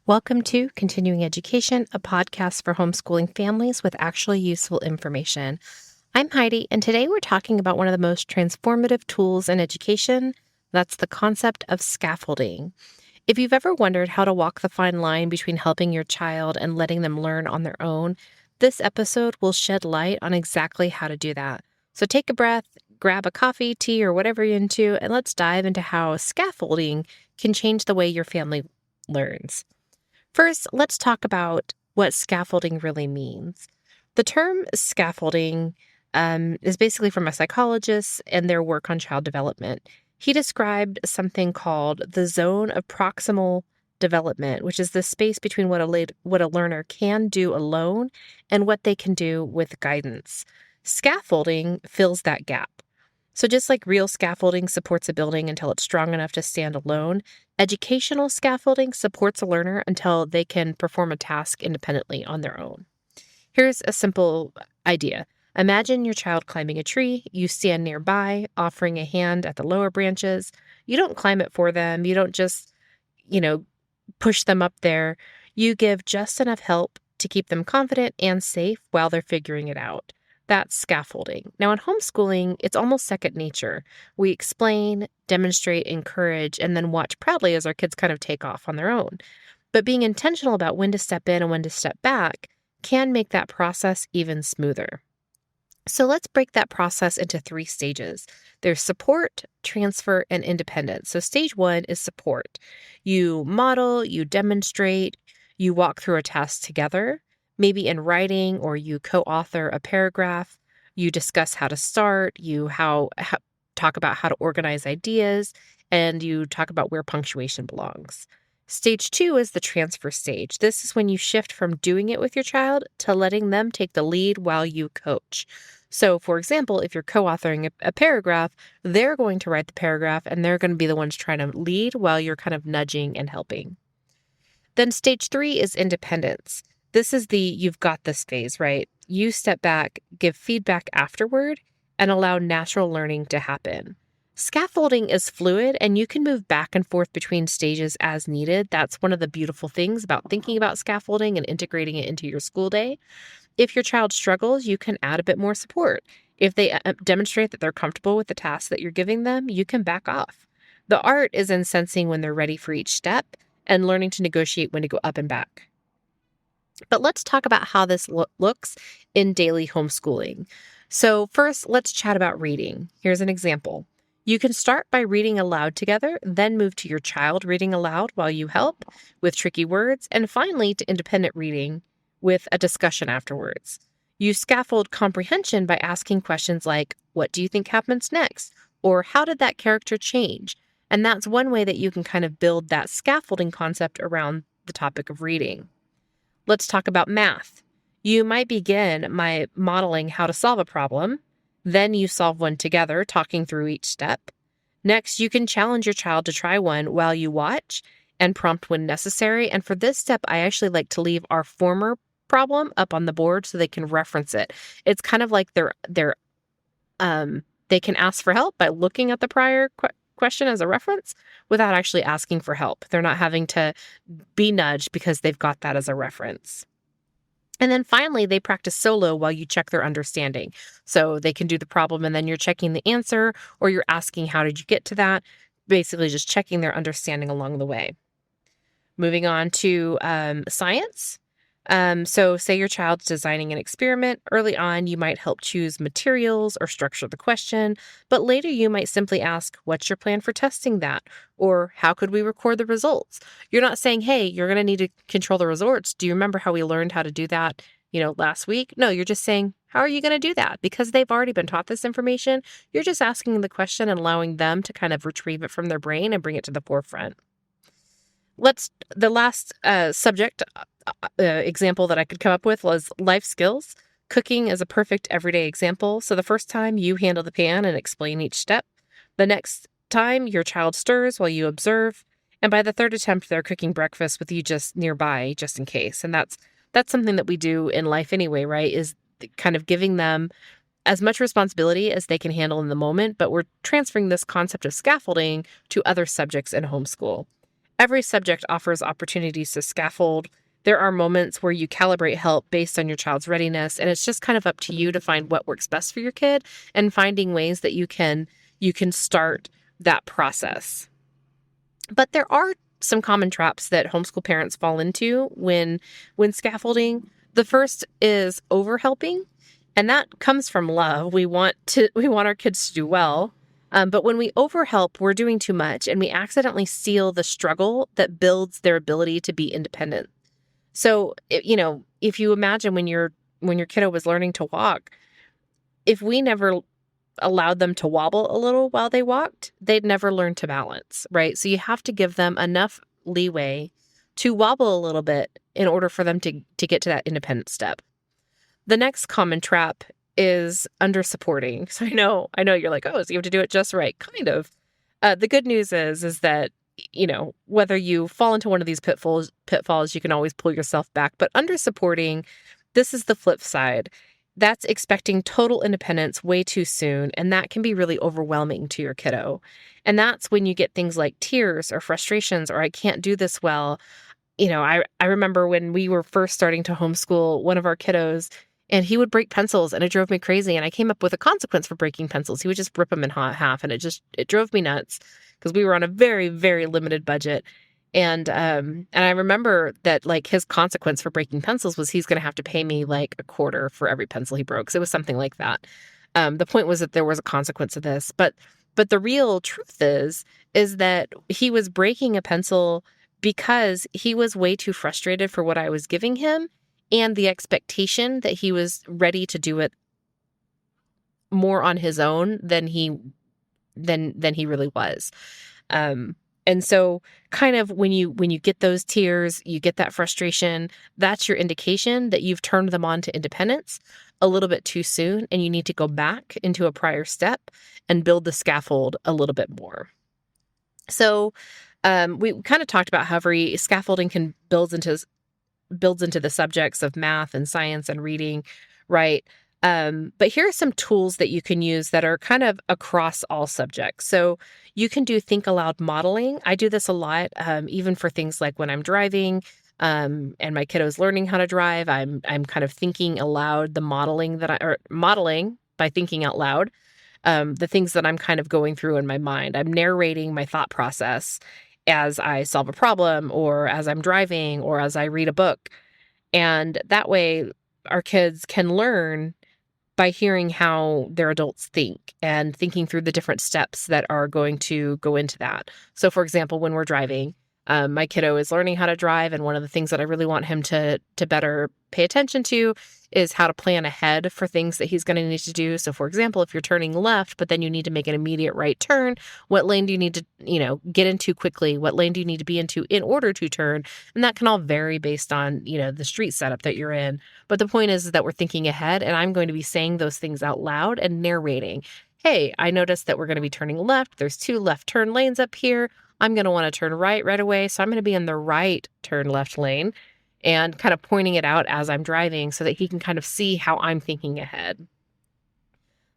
Welcome to Continuing Education, a podcast for homeschooling families with actually useful information. I'm Heidi, and today we're talking about one of the most transformative tools in education. That's the concept of scaffolding. If you've ever wondered how to walk the fine line between helping your child and letting them learn on their own, this episode will shed light on exactly how to do that. So take a breath, grab a coffee, tea, or whatever you're into, and let's dive into how scaffolding can change the way your family learns. First, let's talk about what scaffolding really means. The term scaffolding is basically from a psychologist and their work on child development. He described something called the zone of proximal development, which is the space between what a learner can do alone and what they can do with guidance. Scaffolding fills that gap. So just like real scaffolding supports a building until it's strong enough to stand alone, educational scaffolding supports a learner until they can perform a task independently on their own. Here's a simple idea. Imagine your child climbing a tree. You stand nearby, offering a hand at the lower branches. You don't climb it for them. You don't just, push them up there. You give just enough help to keep them confident and safe while they're figuring it out. That's scaffolding. Now, in homeschooling, it's almost second nature. We explain, demonstrate, encourage, and then watch proudly as our kids kind of take off on their own. But being intentional about when to step in and when to step back can make that process even smoother. So let's break that process into 3 stages. There's support, transfer, and independence. So stage 1 is support. You model, you demonstrate, you walk through a task together. Maybe in writing, or you co-author a paragraph, you discuss how to start, you talk about how to organize ideas, and you talk about where punctuation belongs. Stage 2 is the transfer stage. This is when you shift from doing it with your child to letting them take the lead while you coach. So, for example, if you're co-authoring a paragraph, they're going to write the paragraph, and they're going to be the ones trying to lead while you're kind of nudging and helping. Then stage 3 is independence. This is the you've got this phase, right? You step back, give feedback afterward, and allow natural learning to happen. Scaffolding is fluid, and you can move back and forth between stages as needed. That's one of the beautiful things about thinking about scaffolding and integrating it into your school day. If your child struggles, you can add a bit more support. If they demonstrate that they're comfortable with the task that you're giving them, you can back off. The art is in sensing when they're ready for each step and learning to negotiate when to go up and back. But let's talk about how this looks in daily homeschooling. So first, let's chat about reading. Here's an example. You can start by reading aloud together, then move to your child reading aloud while you help with tricky words, and finally to independent reading with a discussion afterwards. You scaffold comprehension by asking questions like, what do you think happens next? Or how did that character change? And that's one way that you can kind of build that scaffolding concept around the topic of reading. Let's talk about math. You might begin by modeling how to solve a problem. Then you solve one together, talking through each step. Next, you can challenge your child to try one while you watch and prompt when necessary. And for this step, I actually like to leave our former problem up on the board so they can reference it. It's kind of like they can ask for help by looking at the prior question as a reference without actually asking for help. They're not having to be nudged because they've got that as a reference. And then finally, they practice solo while you check their understanding. So they can do the problem and then you're checking the answer, or you're asking, how did you get to that? Basically just checking their understanding along the way. Moving on to science. So say your child's designing an experiment. Early on, you might help choose materials or structure the question, but later you might simply ask, what's your plan for testing that? Or how could we record the results? You're not saying, hey, you're going to need to control the results. Do you remember how we learned how to do that, last week? No, you're just saying, how are you going to do that? Because they've already been taught this information. You're just asking the question and allowing them to kind of retrieve it from their brain and bring it to the forefront. The last subject example that I could come up with was life skills. Cooking is a perfect everyday example. So the first time you handle the pan and explain each step. The next time your child stirs while you observe. And by the third attempt, they're cooking breakfast with you just nearby, just in case. And that's something that we do in life anyway, right? Is kind of giving them as much responsibility as they can handle in the moment, but we're transferring this concept of scaffolding to other subjects in homeschool. Every subject offers opportunities to scaffold. There are moments where you calibrate help based on your child's readiness, and it's just kind of up to you to find what works best for your kid and finding ways that you can start that process. But there are some common traps that homeschool parents fall into when scaffolding. The first is overhelping, and that comes from love. We want our kids to do well. But when we overhelp, we're doing too much and we accidentally steal the struggle that builds their ability to be independent. So, if you imagine when your kiddo was learning to walk, if we never allowed them to wobble a little while they walked, they'd never learn to balance, right? So you have to give them enough leeway to wobble a little bit in order for them to get to that independent step. The next common trap is under supporting. So I know you're like, oh, so you have to do it just right. Kind of. The good news is that, whether you fall into one of these pitfalls, you can always pull yourself back. But under supporting, this is the flip side. That's expecting total independence way too soon, and that can be really overwhelming to your kiddo. And that's when you get things like tears or frustrations or I can't do this well. I remember when we were first starting to homeschool one of our kiddos, and he would break pencils, and it drove me crazy. And I came up with a consequence for breaking pencils. He would just rip them in half, and it drove me nuts because we were on a very, very limited budget. And I remember that like his consequence for breaking pencils was he's going to have to pay me like a quarter for every pencil he broke. So it was something like that. The point was that there was a consequence of this, but the real truth is that he was breaking a pencil because he was way too frustrated for what I was giving him and the expectation that he was ready to do it more on his own than he really was. And so kind of when you get those tears, you get that frustration, that's your indication that you've turned them on to independence a little bit too soon, and you need to go back into a prior step and build the scaffold a little bit more. So we kind of talked about how every scaffolding can builds into the subjects of math and science and reading, right? But here are some tools that you can use that are kind of across all subjects. So you can do think aloud modeling. I do this a lot, even for things like when I'm driving, and my kiddo's learning how to drive. I'm kind of thinking aloud the modeling by thinking out loud, the things that I'm kind of going through in my mind. I'm narrating my thought process as I solve a problem or as I'm driving or as I read a book. And that way our kids can learn by hearing how their adults think and thinking through the different steps that are going to go into that. So for example, when we're driving, my kiddo is learning how to drive, and one of the things that I really want him to better pay attention to is how to plan ahead for things that he's going to need to do. So for example, if you're turning left, but then you need to make an immediate right turn, what lane do you need to, get into quickly? What lane do you need to be into in order to turn? And that can all vary based on, the street setup that you're in. But the point is that we're thinking ahead, and I'm going to be saying those things out loud and narrating. Hey, I noticed that we're going to be turning left. There's 2 left turn lanes up here. I'm going to want to turn right away. So I'm going to be in the right turn left lane, and kind of pointing it out as I'm driving so that he can kind of see how I'm thinking ahead.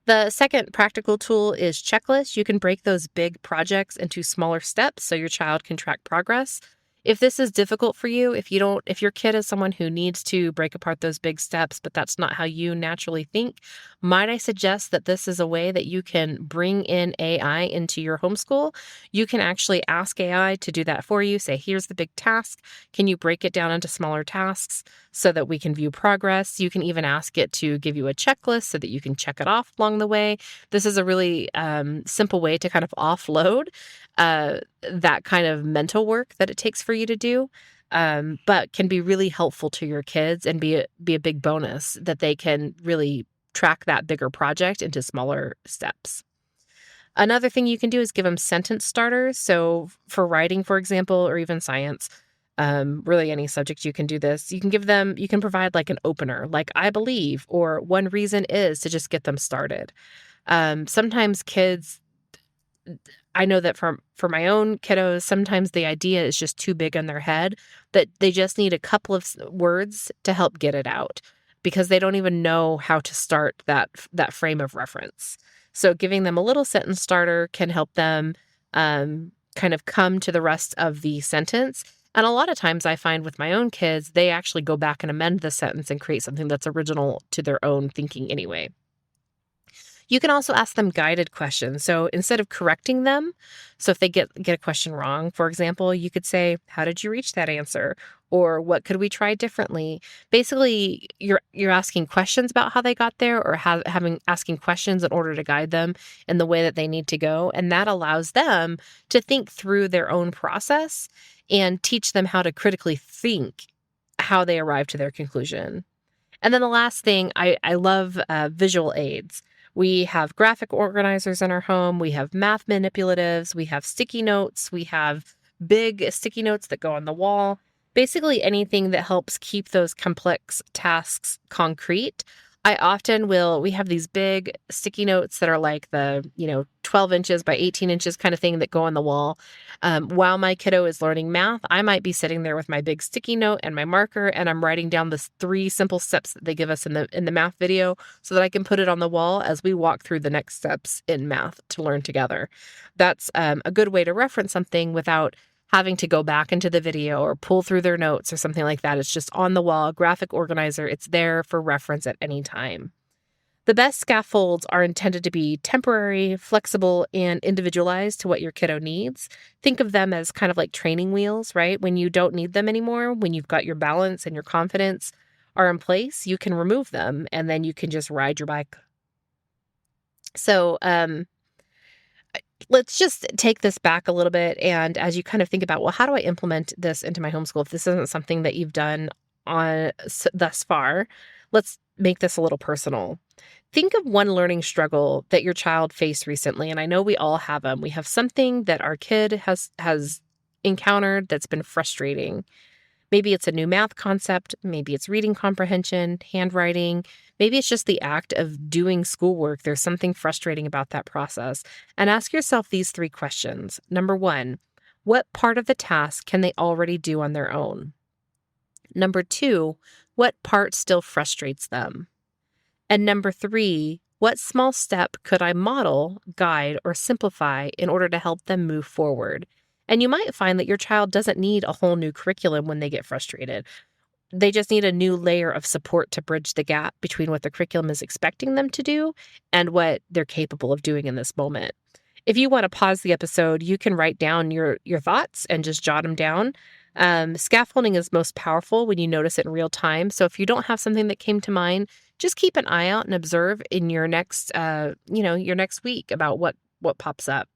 The second practical tool is checklists. You can break those big projects into smaller steps so your child can track progress. If this is difficult for you, if your kid is someone who needs to break apart those big steps, but that's not how you naturally think, might I suggest that this is a way that you can bring in AI into your homeschool? You can actually ask AI to do that for you. Say, here's the big task. Can you break it down into smaller tasks so that we can view progress? You can even ask it to give you a checklist so that you can check it off along the way. This is a really simple way to kind of offload that kind of mental work that it takes for you to do, but can be really helpful to your kids and be a big bonus that they can really track that bigger project into smaller steps. Another thing you can do is give them sentence starters. So for writing, for example, or even science, really any subject you can do this. You can provide like an opener, like I believe, or one reason is, to just get them started. Sometimes kids, I know that for my own kiddos, sometimes the idea is just too big in their head, that they just need a couple of words to help get it out because they don't even know how to start that frame of reference. So giving them a little sentence starter can help them kind of come to the rest of the sentence. And a lot of times I find with my own kids, they actually go back and amend the sentence and create something that's original to their own thinking anyway. You can also ask them guided questions. So instead of correcting them, so if they get a question wrong, for example, you could say, "How did you reach that answer?" Or "What could we try differently?" Basically, you're asking questions about how they got there, or asking questions in order to guide them in the way that they need to go, and that allows them to think through their own process and teach them how to critically think how they arrive to their conclusion. And then the last thing, I love visual aids. We have graphic organizers in our home. We have math manipulatives. We have sticky notes. We have big sticky notes that go on the wall. Basically anything that helps keep those complex tasks concrete. We have these big sticky notes that are like the, 12 inches by 18 inches kind of thing that go on the wall. While my kiddo is learning math, I might be sitting there with my big sticky note and my marker, and I'm writing down the 3 simple steps that they give us in the math video so that I can put it on the wall as we walk through the next steps in math to learn together. That's a good way to reference something without having to go back into the video or pull through their notes or something like that. It's just on the wall, graphic organizer. It's there for reference at any time. The best scaffolds are intended to be temporary, flexible, and individualized to what your kiddo needs. Think of them as kind of like training wheels, right? When you don't need them anymore, when you've got your balance and your confidence are in place, you can remove them and then you can just ride your bike. So, let's just take this back a little bit. And as you kind of think about, well, how do I implement this into my homeschool? If this isn't something that you've done thus far, let's make this a little personal. Think of one learning struggle that your child faced recently. And I know we all have them. We have something that our kid has encountered that's been frustrating. Maybe it's a new math concept. Maybe it's reading comprehension, handwriting. Maybe it's just the act of doing schoolwork. There's something frustrating about that process. And ask yourself these 3 questions. Number 1, what part of the task can they already do on their own? Number 2, what part still frustrates them? And number 3, what small step could I model, guide, or simplify in order to help them move forward? And you might find that your child doesn't need a whole new curriculum when they get frustrated. They just need a new layer of support to bridge the gap between what the curriculum is expecting them to do and what they're capable of doing in this moment. If you want to pause the episode, you can write down your thoughts and just jot them down. Scaffolding is most powerful when you notice it in real time. So if you don't have something that came to mind, just keep an eye out and observe in your next week about what pops up.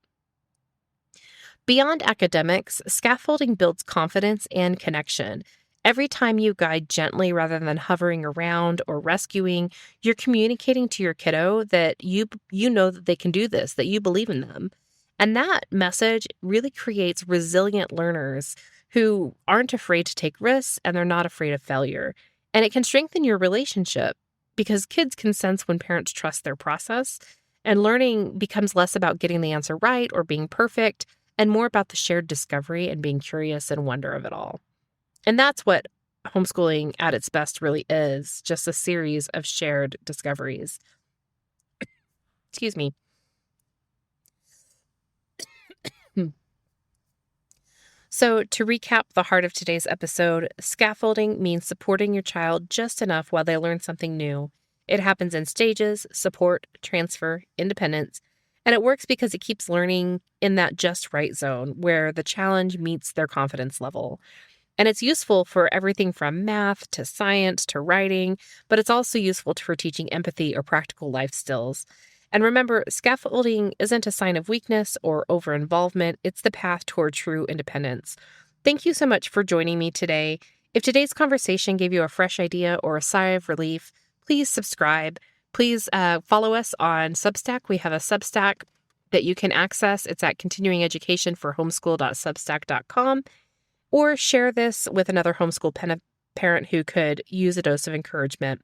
Beyond academics, scaffolding builds confidence and connection. Every time you guide gently rather than hovering around or rescuing, you're communicating to your kiddo that you know that they can do this, that you believe in them. And that message really creates resilient learners who aren't afraid to take risks and they're not afraid of failure. And it can strengthen your relationship because kids can sense when parents trust their process, and learning becomes less about getting the answer right or being perfect and more about the shared discovery and being curious and wonder of it all. And that's what homeschooling at its best really is, just a series of shared discoveries. Excuse me. So to recap the heart of today's episode, scaffolding means supporting your child just enough while they learn something new. It happens in stages: support, transfer, independence, and it works because it keeps learning in that just right zone where the challenge meets their confidence level. And it's useful for everything from math to science to writing, but it's also useful for teaching empathy or practical life skills. And remember, scaffolding isn't a sign of weakness or over-involvement. It's the path toward true independence. Thank you so much for joining me today. If today's conversation gave you a fresh idea or a sigh of relief, please subscribe. Please follow us on Substack. We have a Substack that you can access. It's at continuingeducationforhomeschool.substack.com. Or share this with another homeschool parent who could use a dose of encouragement.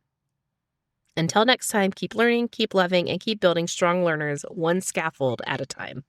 Until next time, keep learning, keep loving, and keep building strong learners one scaffold at a time.